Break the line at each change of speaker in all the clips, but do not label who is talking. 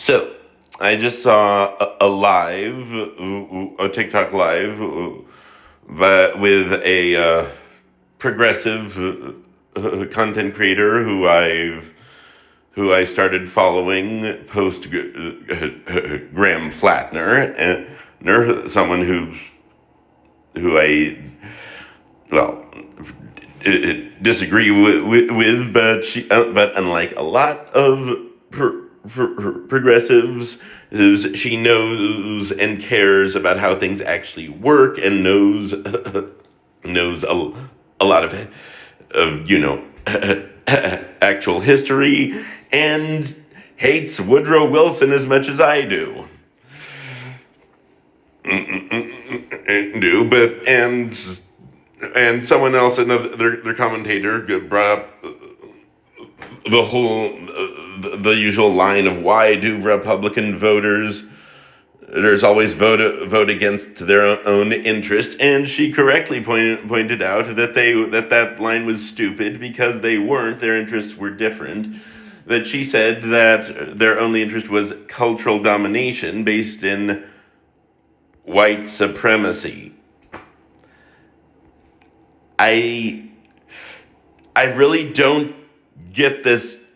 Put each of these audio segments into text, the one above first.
So, I just saw a TikTok live, but with a progressive content creator who I started following post Graham Plattner, and someone who I well disagree with, but unlike a lot of progressives, she knows and cares about how things actually work, and knows a lot of actual history, and hates Woodrow Wilson as much as I do, but and someone else, another their commentator, brought up the usual line of, why do Republican voters there's always vote against their own interest, and she correctly pointed out that line was stupid, because they weren't. Their interests were different. That she said that their only interest was cultural domination based in white supremacy. I really don't get this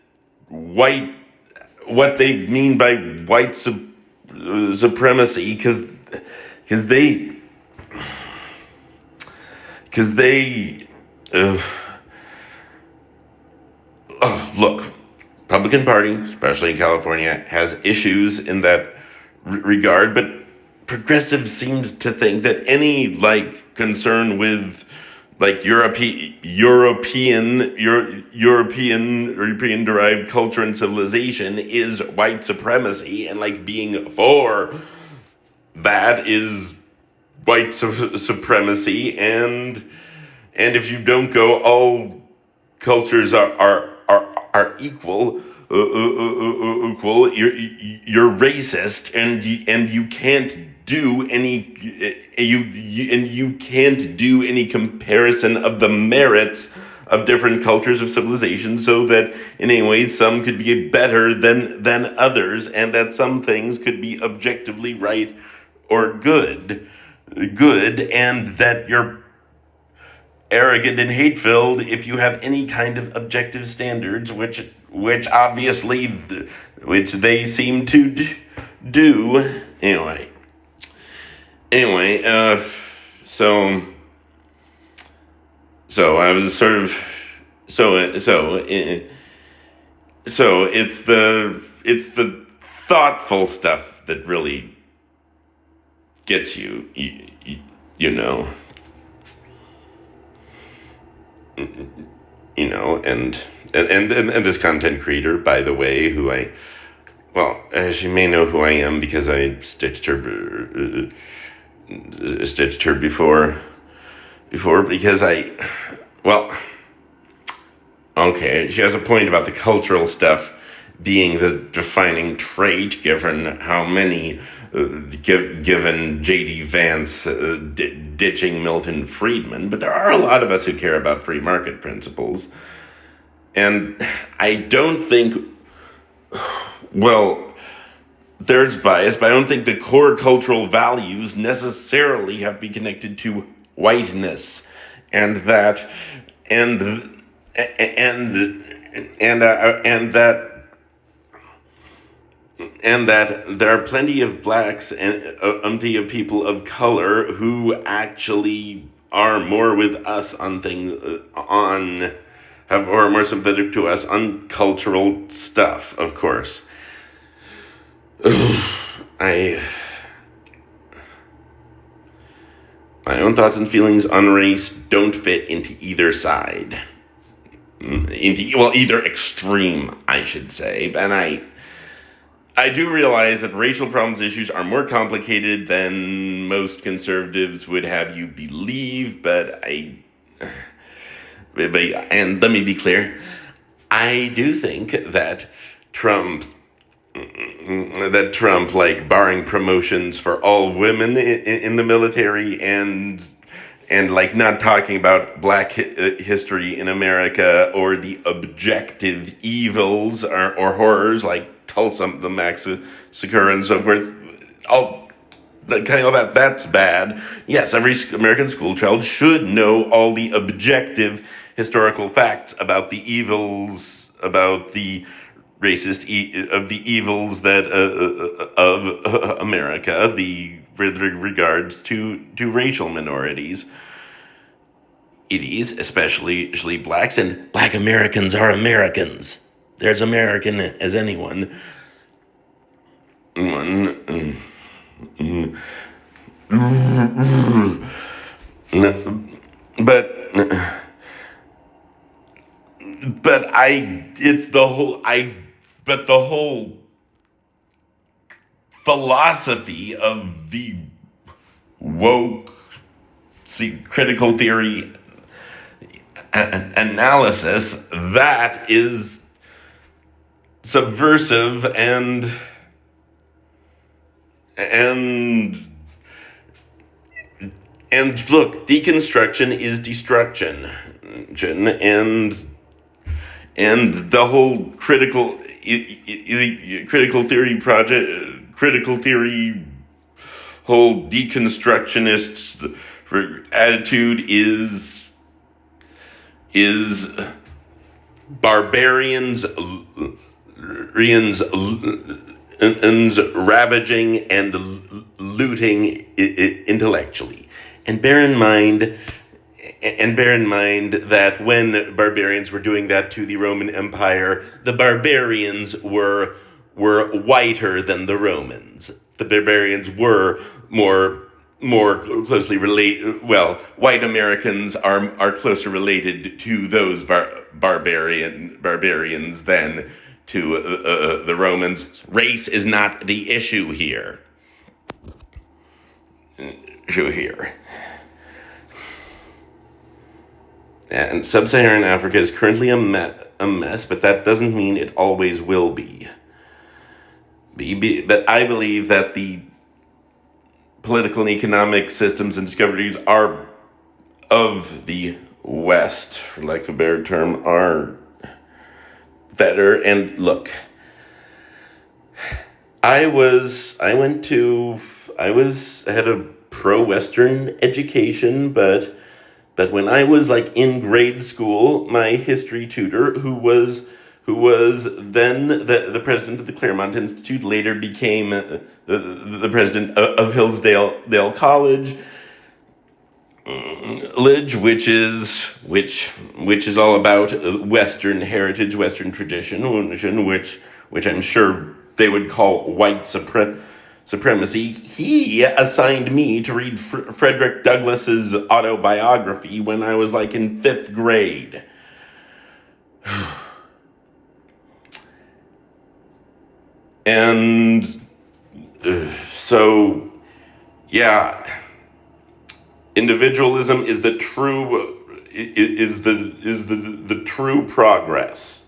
what they mean by white supremacy, because they look, Republican Party, especially in California, has issues in that regard, but progressive seems to think that any concern with European derived culture and civilization is white supremacy, and being for that is white supremacy, and if you don't go, all cultures are equal. You're racist, and you can't do you can't do any comparison of the merits of different cultures of civilization, so that in any way some could be better than others, and that some things could be objectively right or good, and that you're arrogant and hate-filled if you have any kind of objective standards, which obviously, which they seem to do. Anyway, so I was sort of so it's the thoughtful stuff that really gets you know. And this content creator, by the way, she may know who I am, because I stitched her before, because okay, she has a point about the cultural stuff being the defining trait, given how many, given J.D. Vance ditching Milton Friedman, but there are a lot of us who care about free market principles. And I don't think, there's bias, but I don't think the core cultural values necessarily have to be connected to whiteness, and that there are plenty of blacks and plenty of people of color who actually are more with us on things, or more sympathetic to us on cultural stuff, of course. My own thoughts and feelings on race don't fit into either side. Either extreme, I should say. And I do realize that racial problems issues are more complicated than most conservatives would have you believe, and let me be clear, I do think that Trump, barring promotions for all women in the military, and not talking about black history in America, or the objective evils or horrors like Tulsa, the massacre and so forth, all that's bad. Yes, every American school child should know all the objective historical facts about the evils, about the of the evils that of America, the with regards to racial minorities. It is especially blacks, and black Americans are Americans. They're as American as anyone. But it's the whole but the whole philosophy of the woke critical theory analysis, that is subversive and look, deconstruction is destruction, and the whole critical theory whole deconstructionist attitude is barbarians ravaging and looting intellectually. And bear in mind that when barbarians were doing that to the Roman Empire, the barbarians were whiter than the Romans. The barbarians were more closely related. Well, white Americans are closer related to those barbarians than to the Romans. Race is not the issue here. And sub-Saharan Africa is currently a mess, but that doesn't mean it always will be. But I believe that the political and economic systems and discoveries are of the West, for lack of a better term, are better. And look, I had a pro-Western education, but when I was like in grade school, my history tutor, who was then the president of the Claremont Institute, later became the president of Hillsdale College, which is all about Western heritage, Western tradition, which I'm sure they would call white supremacy. He assigned me to read Frederick Douglass's autobiography when I was like in 5th grade. And so, yeah, individualism is the true progress.